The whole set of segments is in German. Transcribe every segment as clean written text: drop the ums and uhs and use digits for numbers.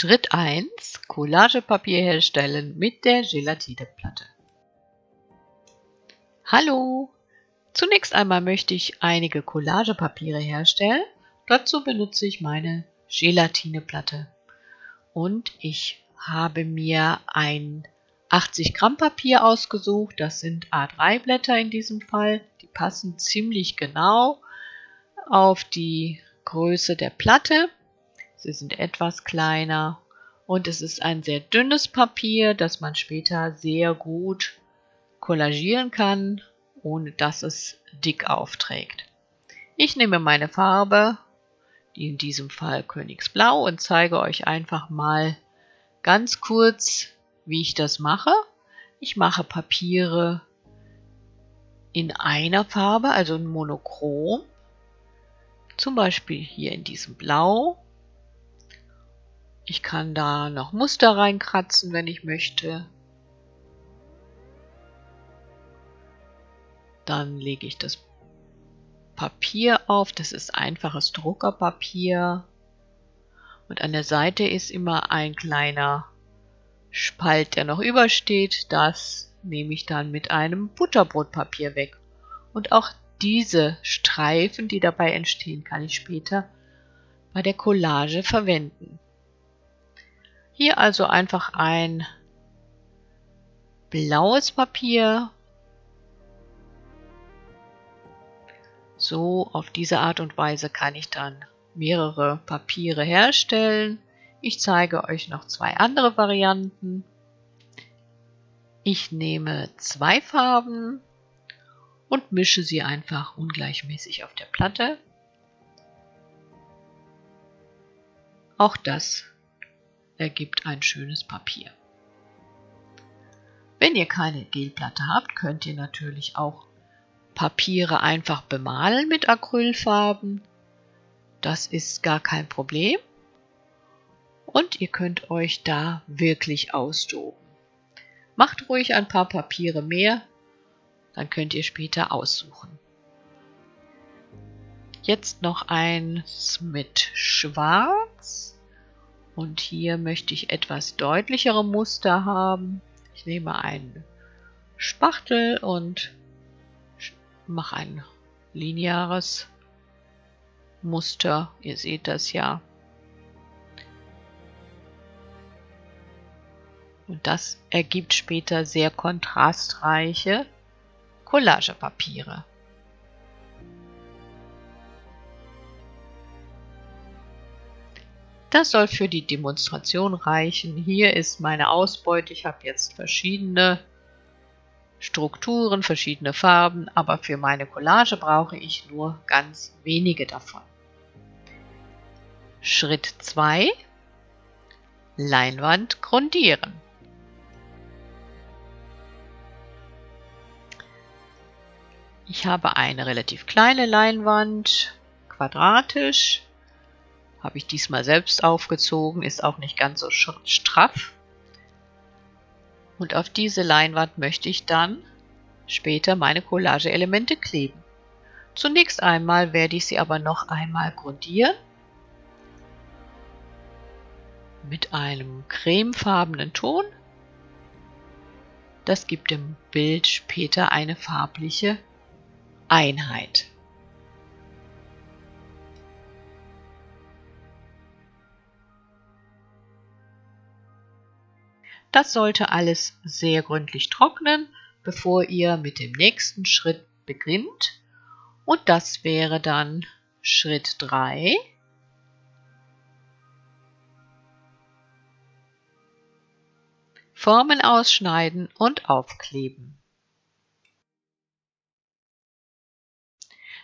Schritt 1: Collagepapier herstellen mit der Gelatineplatte. Hallo! Zunächst einmal möchte ich einige Collagepapiere herstellen. Dazu benutze ich meine Gelatineplatte. Und ich habe mir ein 80 Gramm Papier ausgesucht. Das sind A3 Blätter in diesem Fall. Die passen ziemlich genau auf die Größe der Platte. Sie sind etwas kleiner und es ist ein sehr dünnes Papier, das man später sehr gut collagieren kann, ohne dass es dick aufträgt. Ich nehme meine Farbe, in diesem Fall Königsblau, und zeige euch einfach mal ganz kurz, wie ich das mache. Ich mache Papiere in einer Farbe, also in Monochrom, zum Beispiel hier in diesem Blau. Ich kann da noch Muster reinkratzen, wenn ich möchte. Dann lege ich das Papier auf. Das ist einfaches Druckerpapier. Und an der Seite ist immer ein kleiner Spalt, der noch übersteht. Das nehme ich dann mit einem Butterbrotpapier weg. Und auch diese Streifen, die dabei entstehen, kann ich später bei der Collage verwenden. Hier also einfach ein blaues Papier. So, auf diese Art und Weise kann ich dann mehrere Papiere herstellen. Ich zeige euch noch zwei andere Varianten. Ich nehme zwei Farben und mische sie einfach ungleichmäßig auf der Platte. Auch das ergibt ein schönes Papier. Wenn ihr keine Gelplatte habt, könnt ihr natürlich auch Papiere einfach bemalen mit Acrylfarben. Das ist gar kein Problem. Und ihr könnt euch da wirklich austoben. Macht ruhig ein paar Papiere mehr, dann könnt ihr später aussuchen. Jetzt noch eins mit Schwarz. Und hier möchte ich etwas deutlichere Muster haben. Ich nehme einen Spachtel und mache ein lineares Muster. Ihr seht das ja. Und das ergibt später sehr kontrastreiche Collagepapiere. Das soll für die Demonstration reichen. Hier ist meine Ausbeute. Ich habe jetzt verschiedene Strukturen, verschiedene Farben, aber für meine Collage brauche ich nur ganz wenige davon. Schritt 2: Leinwand grundieren. Ich habe eine relativ kleine Leinwand, quadratisch. Habe ich diesmal selbst aufgezogen, ist auch nicht ganz so straff. Und auf diese Leinwand möchte ich dann später meine Collage-Elemente kleben. Zunächst einmal werde ich sie aber noch einmal grundieren mit einem cremefarbenen Ton. Das gibt dem Bild später eine farbliche Einheit. Das sollte alles sehr gründlich trocknen, bevor ihr mit dem nächsten Schritt beginnt. Und das wäre dann Schritt 3. Formen ausschneiden und aufkleben.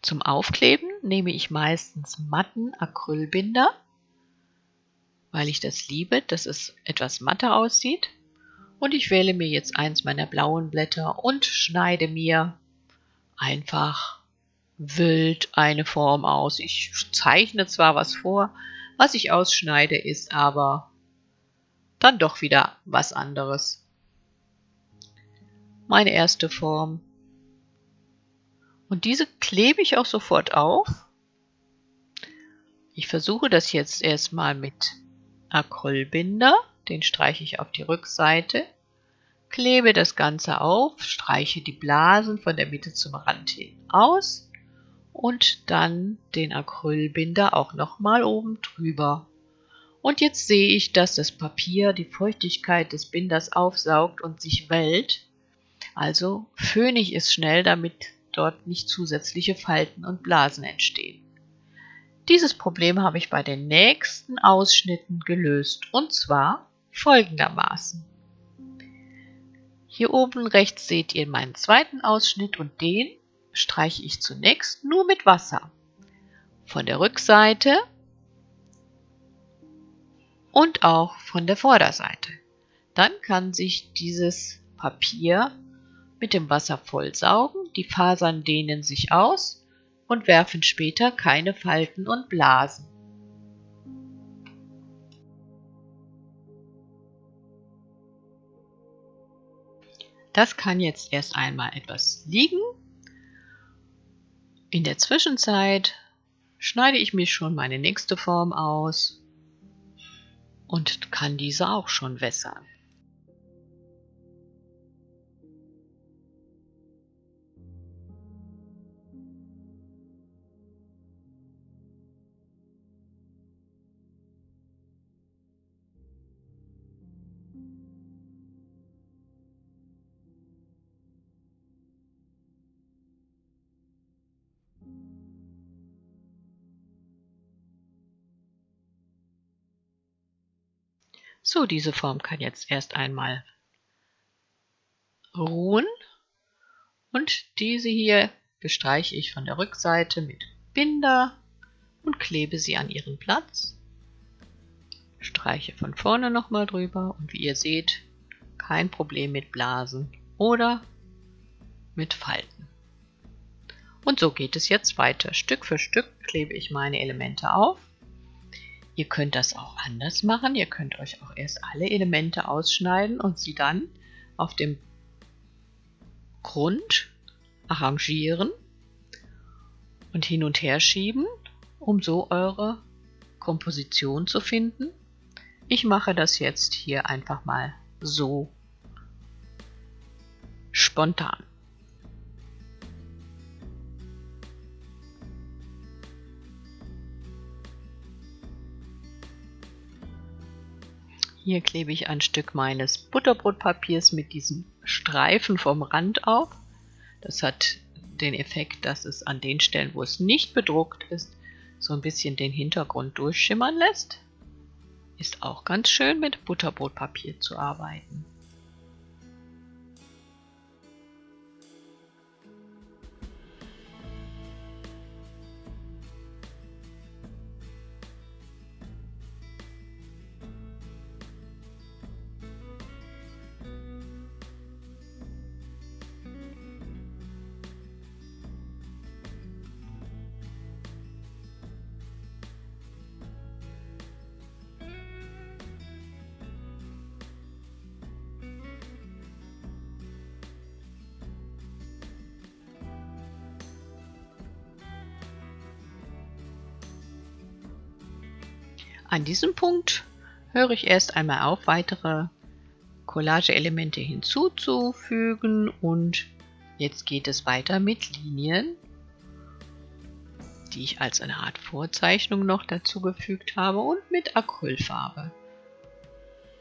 Zum Aufkleben nehme ich meistens matten Acrylbinder, weil ich das liebe, dass es etwas matter aussieht. Und ich wähle mir jetzt eins meiner blauen Blätter und schneide mir einfach wild eine Form aus. Ich zeichne zwar was vor, was ich ausschneide, ist aber dann doch wieder was anderes. Meine erste Form. Und diese klebe ich auch sofort auf. Ich versuche das jetzt erstmal mit Acrylbinder, den streiche ich auf die Rückseite, klebe das Ganze auf, streiche die Blasen von der Mitte zum Rand hin aus und dann den Acrylbinder auch nochmal oben drüber. Und jetzt sehe ich, dass das Papier die Feuchtigkeit des Binders aufsaugt und sich wellt. Also föhne ich es schnell, damit dort nicht zusätzliche Falten und Blasen entstehen. Dieses Problem habe ich bei den nächsten Ausschnitten gelöst, und zwar folgendermaßen. Hier oben rechts seht ihr meinen zweiten Ausschnitt und den streiche ich zunächst nur mit Wasser. Von der Rückseite und auch von der Vorderseite. Dann kann sich dieses Papier mit dem Wasser vollsaugen, die Fasern dehnen sich aus und werfen später keine Falten und Blasen. Das kann jetzt erst einmal etwas liegen. In der Zwischenzeit schneide ich mir schon meine nächste Form aus und kann diese auch schon wässern. So, diese Form kann jetzt erst einmal ruhen und diese hier bestreiche ich von der Rückseite mit Binder und klebe sie an ihren Platz. Streiche von vorne nochmal drüber und wie ihr seht, kein Problem mit Blasen oder mit Falten. Und so geht es jetzt weiter. Stück für Stück klebe ich meine Elemente auf. Ihr könnt das auch anders machen. Ihr könnt euch auch erst alle Elemente ausschneiden und sie dann auf dem Grund arrangieren und hin und her schieben, um so eure Komposition zu finden. Ich mache das jetzt hier einfach mal so spontan. Hier klebe ich ein Stück meines Butterbrotpapiers mit diesem Streifen vom Rand auf. Das hat den Effekt, dass es an den Stellen, wo es nicht bedruckt ist, so ein bisschen den Hintergrund durchschimmern lässt. Ist auch ganz schön mit Butterbrotpapier zu arbeiten. An diesem Punkt höre ich erst einmal auf, weitere Collage-Elemente hinzuzufügen und jetzt geht es weiter mit Linien, die ich als eine Art Vorzeichnung noch dazugefügt habe und mit Acrylfarbe.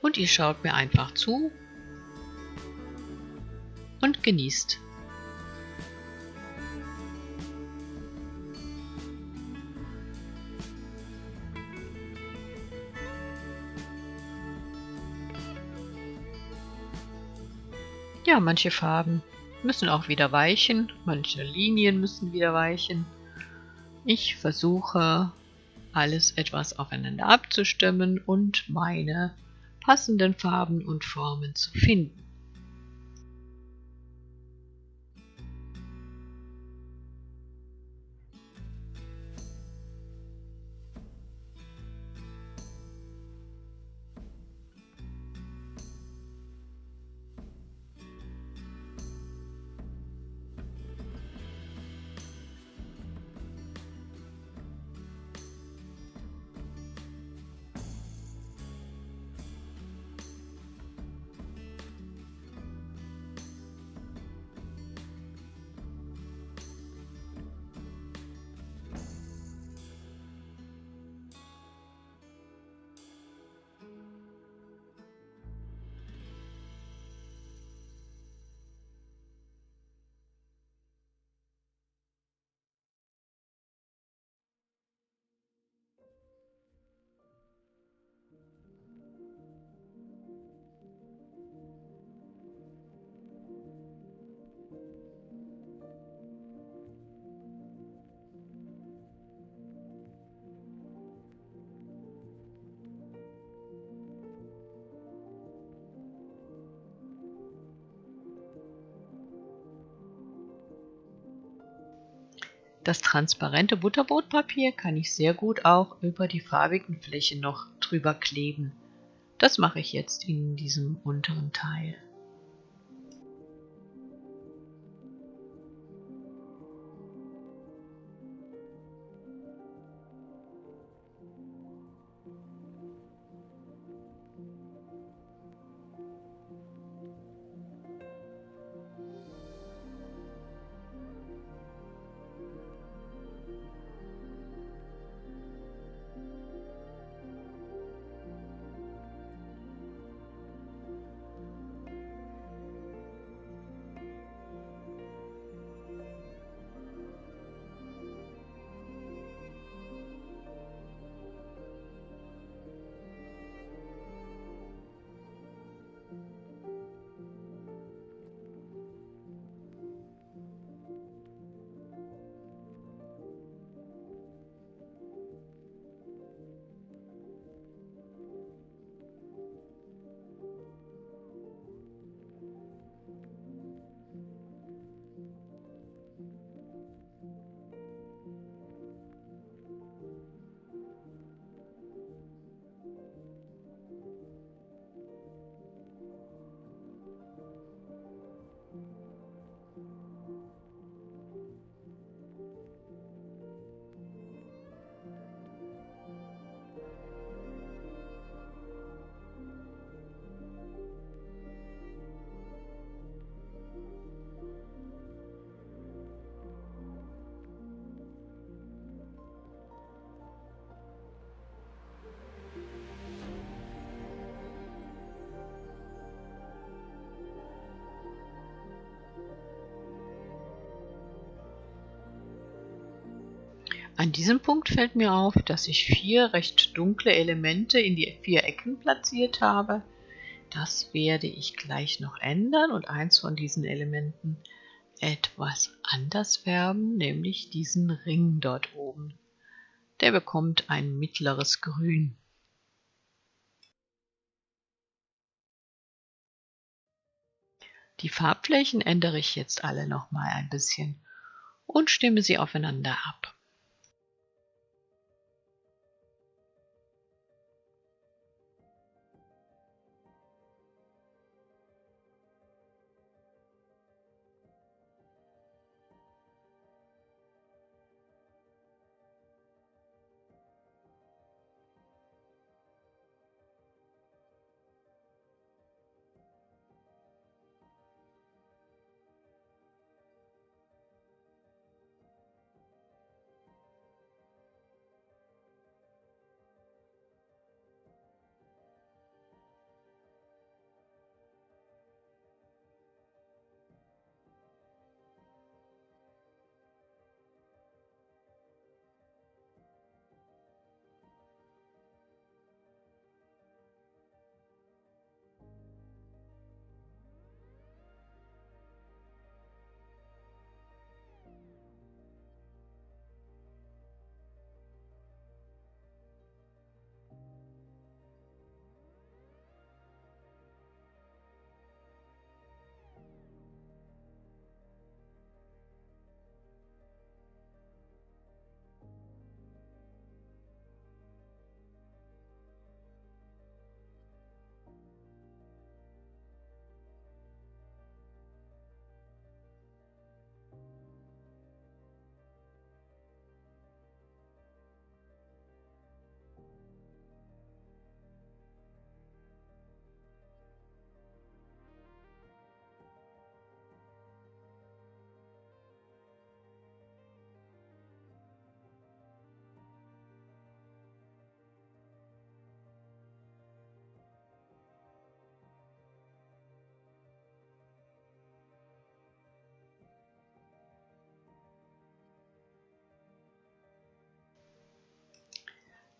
Und ihr schaut mir einfach zu und genießt. Ja, manche Farben müssen auch wieder weichen, manche Linien müssen wieder weichen. Ich versuche, alles etwas aufeinander abzustimmen und meine passenden Farben und Formen zu finden. Das transparente Butterbrotpapier kann ich sehr gut auch über die farbigen Flächen noch drüber kleben. Das mache ich jetzt in diesem unteren Teil. An diesem Punkt fällt mir auf, dass ich 4 recht dunkle Elemente in die 4 Ecken platziert habe. Das werde ich gleich noch ändern und eins von diesen Elementen etwas anders färben, nämlich diesen Ring dort oben. Der bekommt ein mittleres Grün. Die Farbflächen ändere ich jetzt alle nochmal ein bisschen und stimme sie aufeinander ab.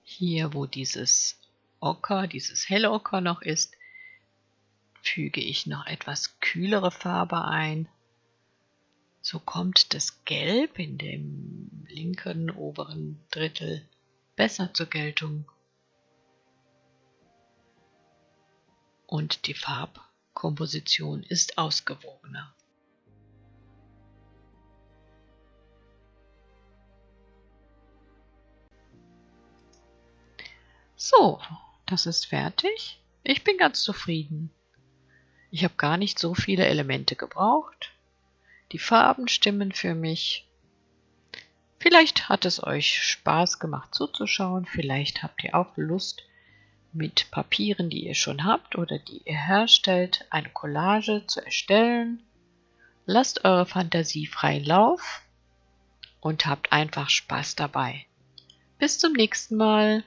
Hier, wo dieses Ocker, dieses Hellocker noch ist, füge ich noch etwas kühlere Farbe ein. So kommt das Gelb in dem linken oberen Drittel besser zur Geltung. Und die Farbkomposition ist ausgewogener. So, das ist fertig. Ich bin ganz zufrieden. Ich habe gar nicht so viele Elemente gebraucht. Die Farben stimmen für mich. Vielleicht hat es euch Spaß gemacht zuzuschauen. Vielleicht habt ihr auch Lust, mit Papieren, die ihr schon habt oder die ihr herstellt, eine Collage zu erstellen. Lasst eure Fantasie freien Lauf und habt einfach Spaß dabei. Bis zum nächsten Mal.